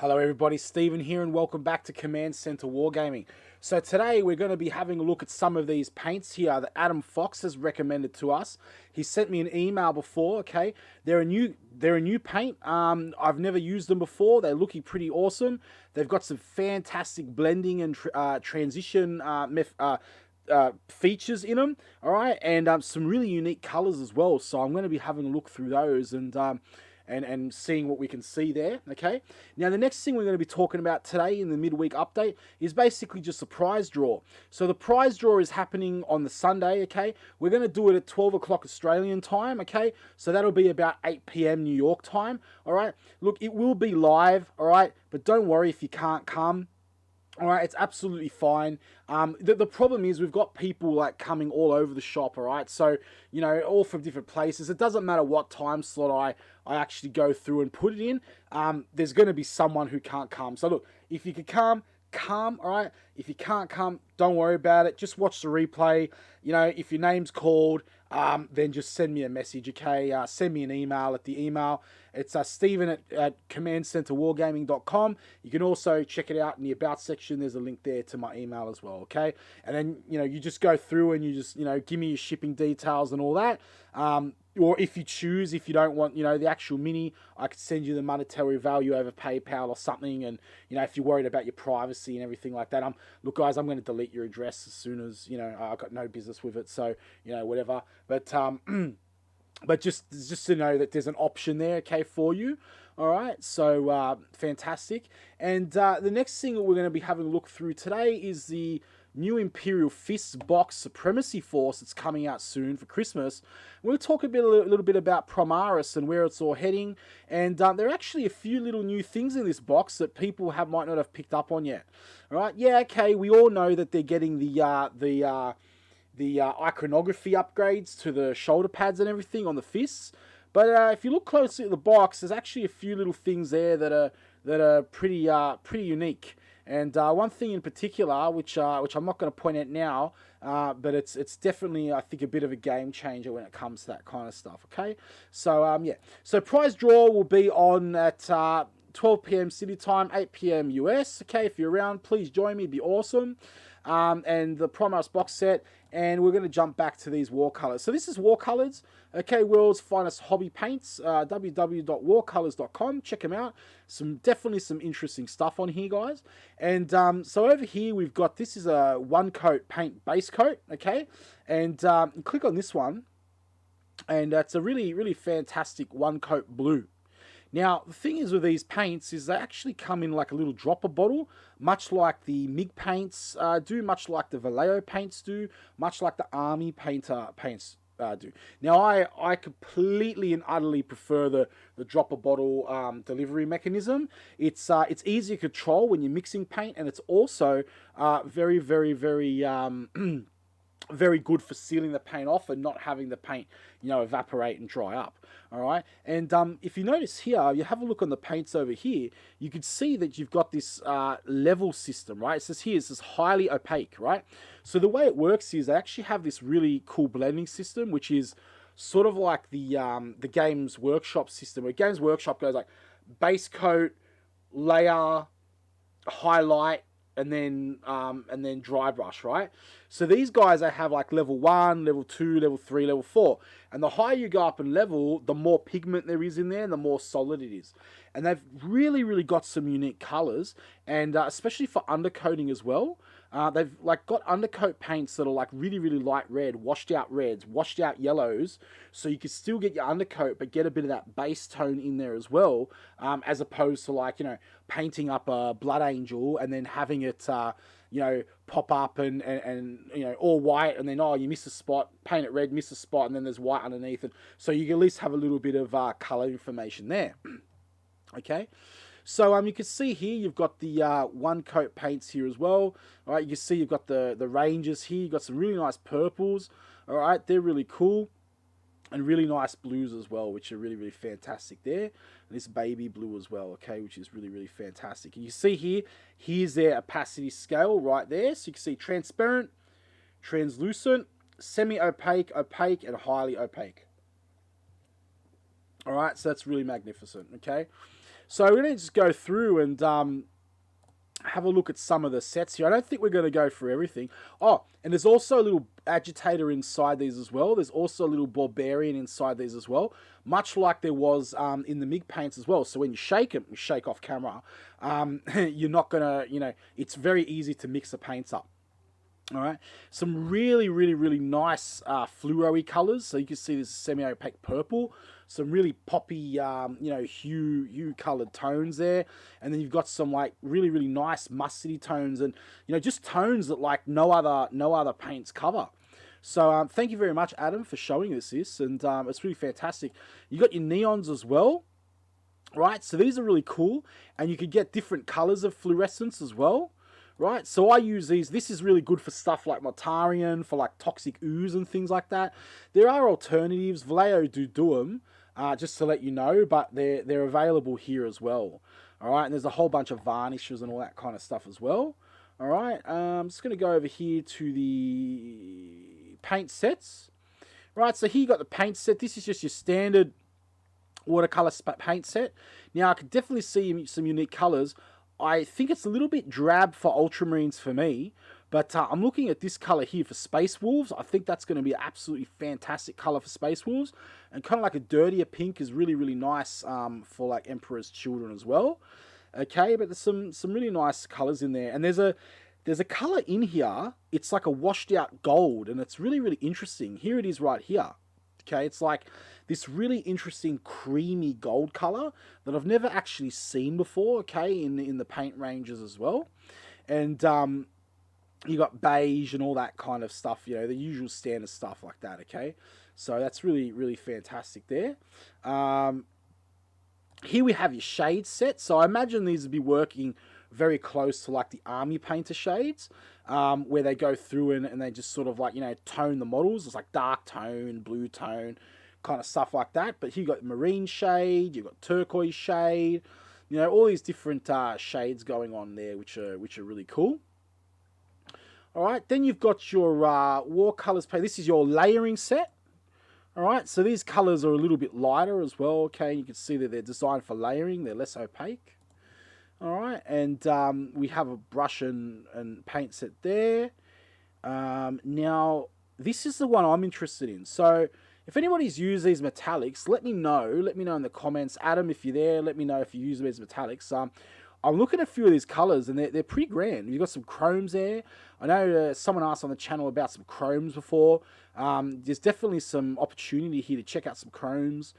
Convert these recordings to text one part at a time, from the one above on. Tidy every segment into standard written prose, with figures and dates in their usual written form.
Hello everybody, Stephen here and welcome back to Command Center Wargaming. So today we're going to be having a look at some of these paints here that Adam Fox has recommended to us. He sent me an email before, okay? They're a new paint. I've never used them before. They're looking pretty awesome. They've got some fantastic blending and transition features in them, all right? And some really unique colors as well. So I'm going to be having a look through those and seeing what we can see there, okay? Now, the next thing we're going to be talking about today in the midweek update is basically just a prize draw. So the prize draw is happening on the Sunday, okay? We're going to do it at 12 o'clock Australian time, okay? So that'll be about 8 p.m. New York time, all right? Look, it will be live, all right? But don't worry if you can't come. All right, it's absolutely fine. The problem is we've got people like coming all over the shop, all right? So, you know, all from different places. It doesn't matter what time slot I actually go through and put it in. There's going to be someone who can't come. So, look, if you could come, all right? If you can't come, don't worry about it. Just watch the replay. You know, if your name's called, then just send me a message, okay? Send me an email at the email. It's Stephen at commandcenterwargaming.com. You can also check it out in the About section. There's a link there to my email as well, okay? And then, you know, you just go through and you just, you know, give me your shipping details and all that. Or if you choose, if you don't want, you know, the actual mini, I could send you the monetary value over PayPal or something. And, you know, if you're worried about your privacy and everything like that, look, guys, I'm going to delete your address as soon as, you know, I've got no business with it. So, you know, whatever. But, but just to know that there's an option there, okay, for you. All right, so fantastic. And the next thing that we're going to be having a look through today is the new Imperial Fists Box Supremacy Force that's coming out soon for Christmas. We'll talk a little bit about Primaris and where it's all heading. And there are actually a few little new things in this box that people might not have picked up on yet. All right, yeah, okay, we all know that they're getting the iconography upgrades to the shoulder pads and everything on the fists. But if you look closely at the box, there's actually a few little things there that are pretty unique. And one thing in particular, which I'm not going to point out now, but it's definitely, I think, a bit of a game changer when it comes to that kind of stuff. Okay, so yeah, so prize draw will be on at 12 p.m. City time, 8 p.m. US. Okay, if you're around, please join me. It'd be awesome. And the Primaris box set, and we're going to jump back to these Warcolours. So this is Warcolours, okay, world's finest hobby paints, www.warcolours.com. Check them out. Definitely some interesting stuff on here, guys. And so over here we've got, this is a one coat paint base coat, okay, and click on this one, and it's a really fantastic one coat blue. Now, the thing is with these paints is they actually come in like a little dropper bottle, much like the MIG paints do, much like the Vallejo paints do, much like the Army paints do. Now, I completely and utterly prefer the dropper bottle delivery mechanism. It's easy to control when you're mixing paint, and it's also very very good for sealing the paint off and not having the paint, you know, evaporate and dry up. All right, and if you notice here, you have a look on the paints over here, you can see that you've got this level system, right? It says here, it says highly opaque, right? So the way it works is they actually have this really cool blending system, which is sort of like the Games Workshop system, where Games Workshop goes like base coat, layer, highlight, and then dry brush, right? So these guys, they have like level 1, level 2, level 3, level 4. And the higher you go up in level, the more pigment there is in there, and the more solid it is. And they've really got some unique colors, and especially for undercoating as well. They've like got undercoat paints that are like really light red, washed out reds, washed out yellows, so you can still get your undercoat but get a bit of that base tone in there as well, as opposed to, like, you know, painting up a Blood Angel and then having it you know, pop up and you know, all white, and then, oh, you miss a spot, paint it red, miss a spot, and then there's white underneath it, so you can at least have a little bit of color information there. Okay, so you can see here you've got the one coat paints here as well. All right, you can see you've got the ranges here. You've got some really nice purples. All right, they're really cool, and really nice blues as well, which are really fantastic there. And this baby blue as well, okay, which is really fantastic. And you see here, here's their opacity scale right there. So you can see transparent, translucent, semi-opaque, opaque, and highly opaque. All right, so that's really magnificent, okay? So we're going to just go through and have a look at some of the sets here. I don't think we're going to go through everything. Oh, and there's also a little agitator inside these as well. There's also a little barbarian inside these as well, much like there was in the MIG paints as well. So when you shake them, you shake off camera, you're not going to, you know, it's very easy to mix the paints up. All right, some really, really, really nice fluoro-y colours. So you can see this semi-opaque purple, some really poppy, you know, hue coloured tones there, and then you've got some like really, really nice mustardy tones, and you know, just tones that like no other paints cover. So thank you very much, Adam, for showing us this, and it's really fantastic. You got your neons as well, right? So these are really cool, and you could get different colours of fluorescence as well. Right, so I use these. This is really good for stuff like Mortarion, for like Toxic Ooze and things like that. There are alternatives. Vallejo do them, just to let you know, but they're available here as well. All right, and there's a whole bunch of varnishes and all that kind of stuff as well. All right, I'm just going to go over here to the paint sets. Right, so here you got the paint set. This is just your standard watercolor paint set. Now, I can definitely see some unique colors. I think it's a little bit drab for ultramarines for me, but I'm looking at this color here for Space Wolves. I think that's going to be an absolutely fantastic color for Space Wolves, and kind of like a dirtier pink is really, really nice for like Emperor's Children as well. Okay, but there's some really nice colors in there, and there's a color in here. It's like a washed out gold, and it's really, really interesting. Here it is right here. Okay, it's like this really interesting creamy gold color that I've never actually seen before, okay, in the paint ranges as well. And you got beige and all that kind of stuff, you know, the usual standard stuff like that, okay? So that's really, really fantastic there. Here we have your shade set. So I imagine these would be working very close to like the army painter shades, where they go through and they just sort of like, you know, tone the models. It's like dark tone, blue tone, kind of stuff like that. But here you got marine shade, you've got turquoise shade, you know, all these different shades going on there, which are really cool. All right, then you've got your Warcolours paint. This is your layering set. All right, so these colors are a little bit lighter as well. Okay, you can see that they're designed for layering. They're less opaque. All right, and we have a brush and paint set there. Now, this is the one I'm interested in. So, if anybody's used these metallics, let me know. Let me know in the comments. Adam, if you're there, let me know if you use them as metallics. I'm looking at a few of these colours, and they're pretty grand. You've got some chromes there. I know someone asked on the channel about some chromes before. There's definitely some opportunity here to check out some chromes.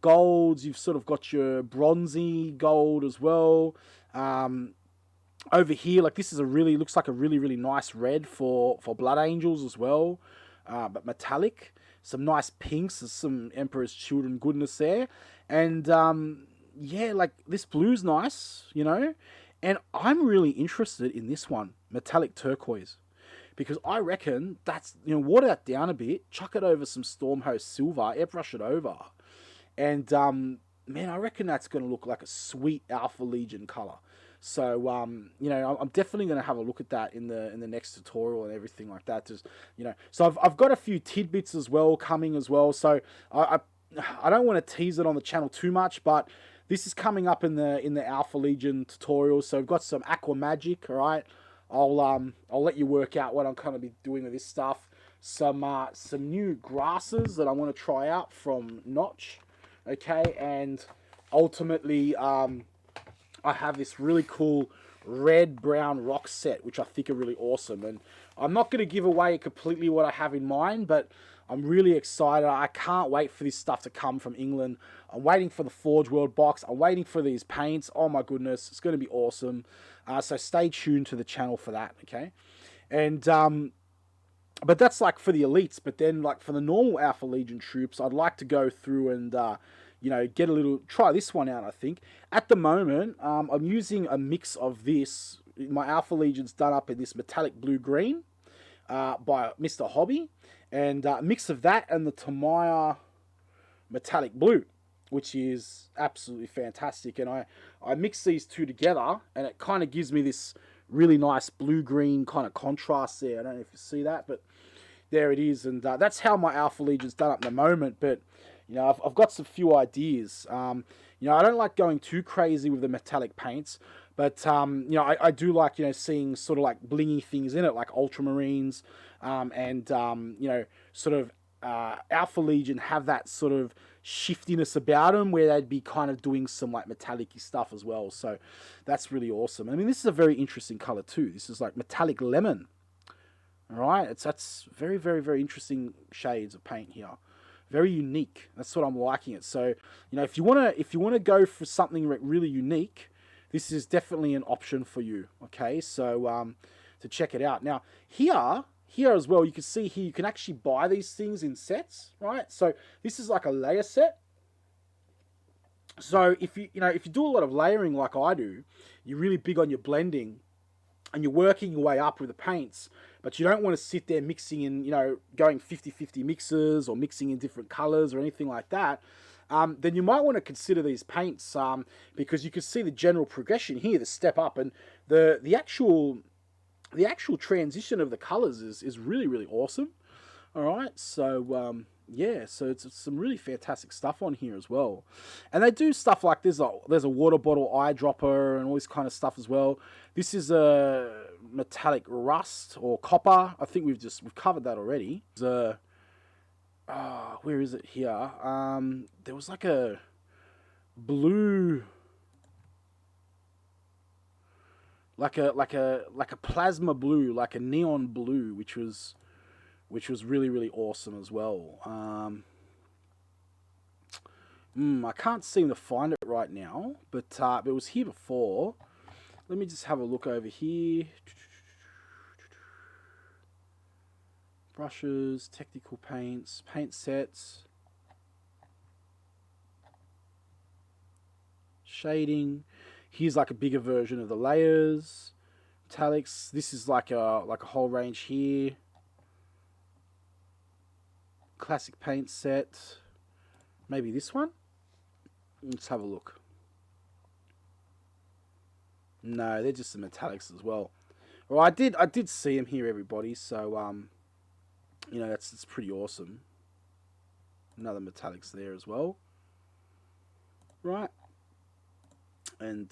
Golds, you've sort of got your bronzy gold as well. Over here, like this is looks like a really, really nice red for Blood Angels as well. But metallic. Some nice pinks. There's some Emperor's Children goodness there. And yeah, like this blue's nice, you know. And I'm really interested in this one, metallic turquoise. Because I reckon that's, you know, water that down a bit, chuck it over some Stormhost silver, airbrush it over. And, man, I reckon that's going to look like a sweet Alpha Legion color. So, you know, I'm definitely going to have a look at that in the next tutorial and everything like that. Just, you know, so I've got a few tidbits as well coming as well. So I don't want to tease it on the channel too much, but this is coming up in the Alpha Legion tutorial. So I've got some Aqua Magic, all right? I'll let you work out what I'm going to be doing with this stuff. Some new grasses that I want to try out from Notch, okay? And ultimately, I have this really cool red-brown rock set, which I think are really awesome. And I'm not going to give away completely what I have in mind, but I'm really excited. I can't wait for this stuff to come from England. I'm waiting for the Forge World box. I'm waiting for these paints. Oh my goodness, it's going to be awesome. So stay tuned to the channel for that, okay? And but that's like for the elites. But then like for the normal Alpha Legion troops, I'd like to go through and you know, try this one out, I think. At the moment, I'm using a mix of this. My Alpha Legion's done up in this metallic blue-green by Mr. Hobby. And a mix of that and the Tamaya metallic blue, which is absolutely fantastic. And I mix these two together, and it kind of gives me this really nice blue-green kind of contrast there. I don't know if you see that, but there it is. And that's how my Alpha Legion's done up in the moment. But you know, I've got some few ideas. You know, I don't like going too crazy with the metallic paints, but you know, I do like, you know, seeing sort of like blingy things in it, like ultramarines, and you know, sort of Alpha Legion have that sort of shiftiness about them where they'd be kind of doing some like metallic-y stuff as well. So that's really awesome. I mean, this is a very interesting color too. This is like metallic lemon. All right, that's very, very, very interesting shades of paint here. Very unique. That's what I'm liking it. So, you know, if you wanna go for something really unique, this is definitely an option for you. Okay, so to check it out. Now here as well, you can see here you can actually buy these things in sets, right? So this is like a layer set. So if you do a lot of layering like I do, you're really big on your blending, and you're working your way up with the paints, but you don't want to sit there mixing in, you know, going 50-50 mixes or mixing in different colors or anything like that. Then you might want to consider these paints because you can see the general progression here, the step up, and the actual transition of the colors is really, really awesome. All right, so yeah, so it's some really fantastic stuff on here as well, and they do stuff like there's a water bottle eyedropper and all this kind of stuff as well. This is a metallic rust or copper. I think we've covered that already. Where is it here? There was like a blue. Like a plasma blue, like a neon blue, which was really, really awesome as well. I can't seem to find it right now, but it was here before. Let me just have a look over here. Brushes, technical paints, paint sets, shading. Here's like a bigger version of the layers, metallics. This is like a whole range here. Classic paint set. Maybe this one. Let's have a look. No, they're just the metallics as well. Well, I did see them here, everybody. So you know, that's pretty awesome. Another metallics there as well. Right. And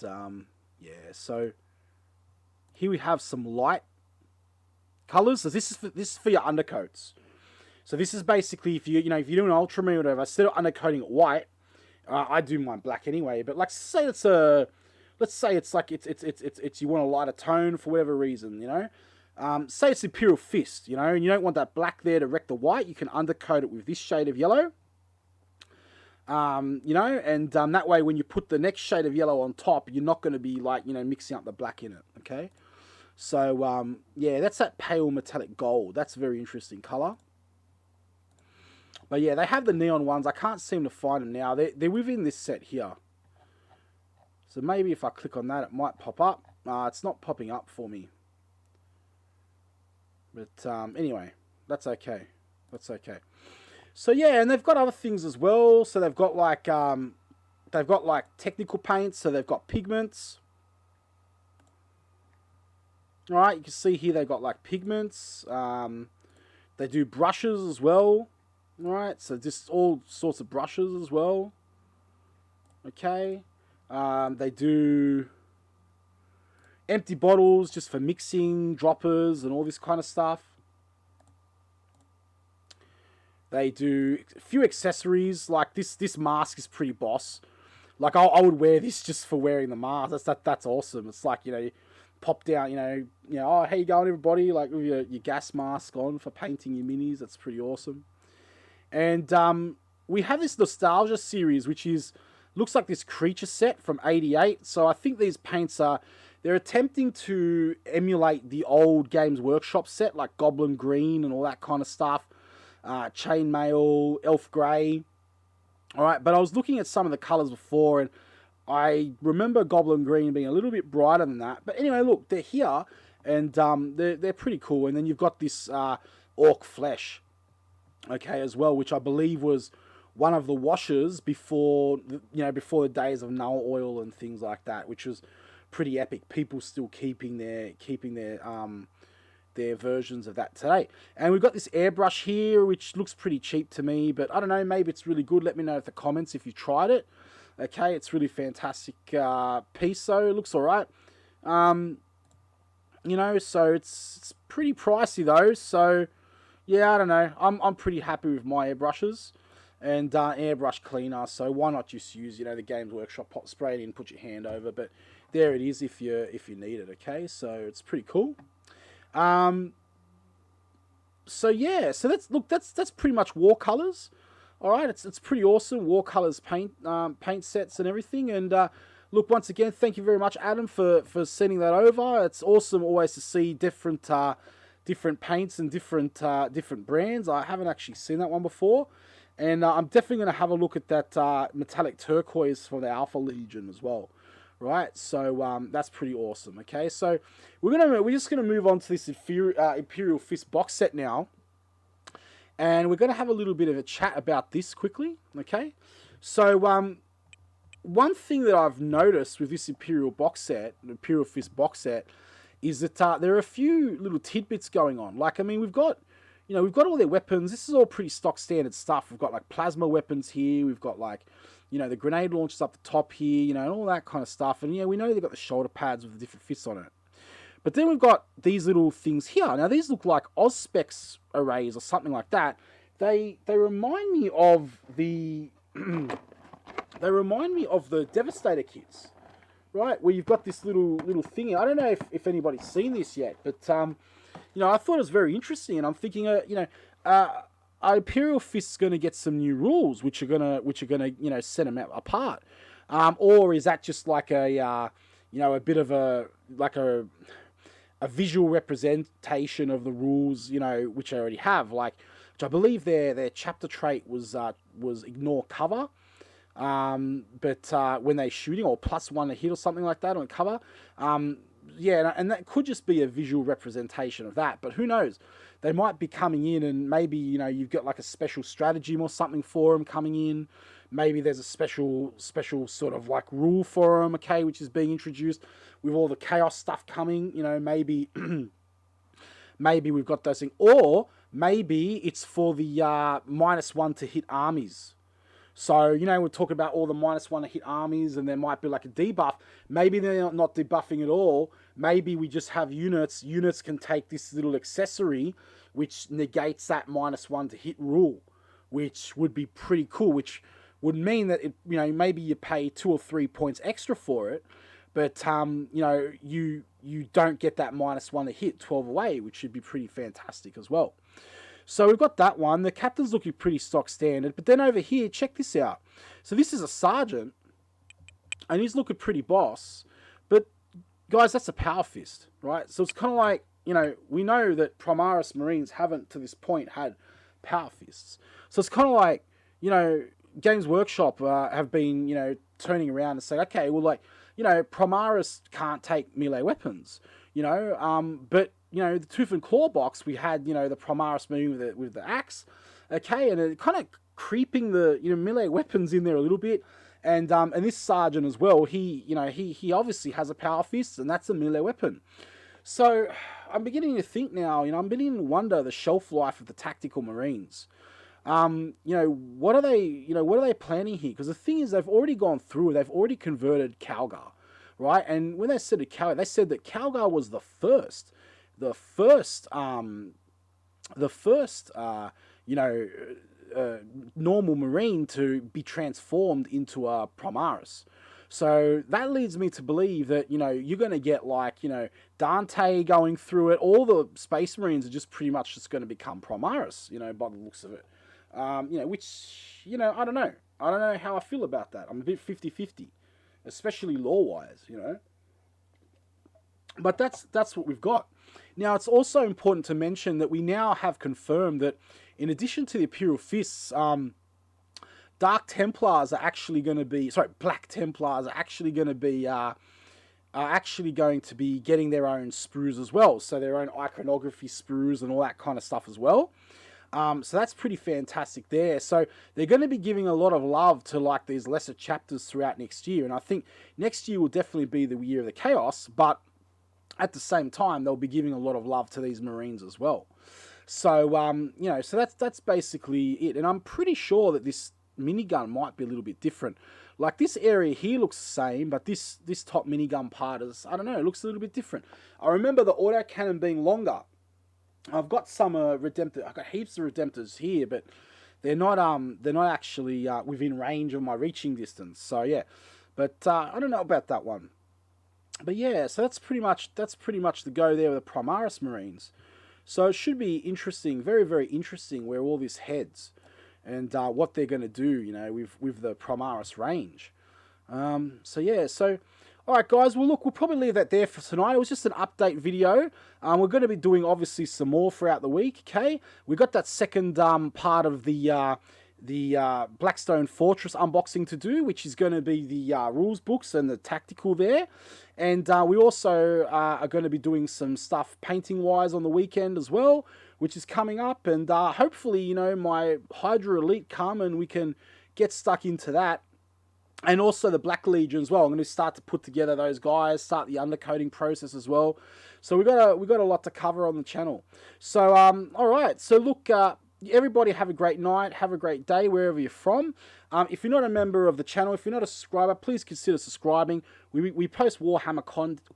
yeah, so here we have some light colors. So this is for your undercoats. So this is basically if you do an ultramarine or whatever, instead of undercoating it white, I do mine black anyway. But like say it's you want a lighter tone for whatever reason, you know. Say it's Imperial Fist, you know, and you don't want that black there to wreck the white. You can undercoat it with this shade of yellow. You know, and that way when you put the next shade of yellow on top, you're not going to be like, you know, mixing up the black in it, okay? So, yeah, that's that pale metallic gold. That's a very interesting color. But yeah, they have the neon ones. I can't seem to find them now. They're within this set here. So maybe if I click on that, it might pop up. It's not popping up for me. But anyway, that's okay. That's okay. So yeah, and they've got other things as well. So they've got like technical paints. So they've got pigments. All right, you can see here they've got like pigments. They do brushes as well. All right, so just all sorts of brushes as well. Okay, they do empty bottles just for mixing, droppers, and all this kind of stuff. They do a few accessories, like this mask is pretty boss. Like I would wear this just for wearing the mask. That's awesome. It's like, you know, you pop down, you know, oh, how you going, everybody? Like with your gas mask on for painting your minis. That's pretty awesome. And we have this nostalgia series, which looks like this creature set from '88. So I think these paints they're attempting to emulate the old Games Workshop set, like Goblin Green and all that kind of stuff. Chainmail, Elf Grey. All right, but I was looking at some of the colors before, and I remember Goblin Green being a little bit brighter than that. But anyway, look, they're here, and they're pretty cool. And then you've got this Orc Flesh, okay, as well, which I believe was one of the washes before the days of null oil and things like that, which was pretty epic. People still keeping their versions of that today. And we've got this airbrush here, which looks pretty cheap to me, but I don't know, maybe it's really good. Let me know in the comments if you tried it. Okay, it's really fantastic piece, so it looks all right. You know, so it's pretty pricey though. So yeah, I don't know. I'm pretty happy with my airbrushes and airbrush cleaner. So why not just use, you know, the Games Workshop pot, spray it in, put your hand over. But there it is if you need it. Okay, so it's pretty cool. So yeah, so that's pretty much Warcolours. All right, it's pretty awesome. Warcolours paint sets and everything. And look, once again, thank you very much, Adam, for sending that over. It's awesome always to see different paints and different brands. I haven't actually seen that one before, and I'm definitely going to have a look at that metallic turquoise for the Alpha Legion as well. Right, so that's pretty awesome. Okay, so we're just gonna move on to this Imperial Fist box set now, and we're gonna have a little bit of a chat about this quickly. Okay, so one thing that I've noticed with this Imperial Fist box set, is that there are a few little tidbits going on. Like, I mean, we've got all their weapons. This is all pretty stock standard stuff. We've got like plasma weapons here. We've got like, you know, the grenade launchers up the top here, you know, and all that kind of stuff. And, yeah, we know they've got the shoulder pads with the different fists on it. But then we've got these little things here. Now, these look like Auspex arrays or something like that. They remind me of the... they remind me of the Devastator kits, right? Where you've got this little thingy. I don't know if anybody's seen this yet, but, you know, I thought it was very interesting. And I'm thinking, you know... Imperial Fist's going to get some new rules, which are gonna you know, set them apart, or is that just like a you know, a bit of a visual representation of the rules, you know, which I already have, like, which I believe their chapter trait was ignore cover, but when they're shooting, or +1 a hit or something like that on cover, yeah, and that could just be a visual representation of that, but who knows? They might be coming in, and maybe, you know, you've got like a special stratagem or something for them coming in. Maybe there's a special sort of like rule for them, okay, which is being introduced with all the chaos stuff coming. You know, maybe maybe we've got those things, or maybe it's for the -1 to hit armies. So, you know, we're talking about all the -1 to hit armies, and there might be like a debuff. Maybe they're not debuffing at all. Maybe we just have units. Units can take this little accessory, which negates that -1 to hit rule, which would be pretty cool, which would mean that, it, you know, maybe you pay 2 or 3 points extra for it, but, you know, you don't get that -1 to hit 12 away, which should be pretty fantastic as well. So we've got that one. The captain's looking pretty stock standard. But then over here, check this out. So this is a sergeant, and he's looking pretty boss. But, guys, that's a power fist, right? So it's kind of like, you know, we know that Primaris Marines haven't, to this point, had power fists. So it's kind of like, you know, Games Workshop have been, you know, turning around and saying, okay, well, like, you know, Primaris can't take melee weapons, you know, but... You know, the Tooth and Claw box, we had, you know, the Primaris moving with the axe, okay, and it kind of creeping the, you know, melee weapons in there a little bit, and this sergeant as well, he, you know, he obviously has a power fist, and that's a melee weapon. So I'm beginning to think now, you know, I'm beginning to wonder the shelf life of the tactical Marines. You know, what are they planning here? Because the thing is, they've already gone through, they've already converted Calgar, right? And when they said Calgar, they said that Calgar was the first, you know, normal Marine to be transformed into a Primaris. So that leads me to believe that, you know, you're going to get like, you know, Dante going through it. All the Space Marines are just pretty much just going to become Primaris, you know, by the looks of it. You know, which, you know, I don't know. I don't know how I feel about that. I'm a bit 50-50, especially lore-wise, you know. But that's what we've got. Now, it's also important to mention that we now have confirmed that in addition to the Imperial Fists, Dark Templars are actually going to be... Sorry, Black Templars are actually going to be... getting their own sprues as well. So their own iconography sprues and all that kind of stuff as well. So that's pretty fantastic there. So they're going to be giving a lot of love to like these lesser chapters throughout next year. And I think next year will definitely be the year of the chaos, but at the same time, they'll be giving a lot of love to these Marines as well. So, you know, so that's basically it. And I'm pretty sure that this minigun might be a little bit different. Like this area here looks the same, but this top minigun part is, I don't know, it looks a little bit different. I remember the autocannon being longer. I've got some Redemptor. I've got heaps of Redemptors here, but they're not actually within range of my reaching distance. So yeah, but I don't know about that one. But yeah, so that's pretty much the go there with the Primaris Marines. So it should be interesting, very, very interesting where all this heads and what they're going to do, you know, with the Primaris range. So yeah, so all right, guys. Well, look, we'll probably leave that there for tonight. It was just an update video. We're going to be doing obviously some more throughout the week. Okay, we got that second part of the Blackstone Fortress unboxing to do, which is going to be the rules books and the tactical there. And we also are going to be doing some stuff painting wise on the weekend as well, which is coming up. And hopefully, you know, my Hydra Elite come and we can get stuck into that. And also the Black Legion as well. I'm going to start to put together those guys, start the undercoating process as well. So we got a lot to cover on the channel. So all right. So look, everybody have a great night, have a great day wherever you're from. If you're not a member of the channel, if you're not a subscriber, please consider subscribing. We post Warhammer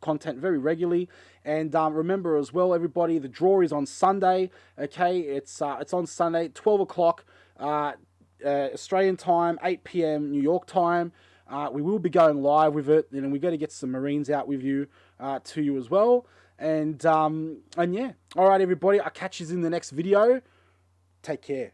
content very regularly. And remember as well, everybody, the draw is on Sunday. Okay, it's on Sunday, 12 o'clock. Australian time, 8 p.m. New York time. We will be going live with it, and we're going to get some Marines out with you, to you as well. And yeah, all right, everybody. I'll catch you in the next video. Take care.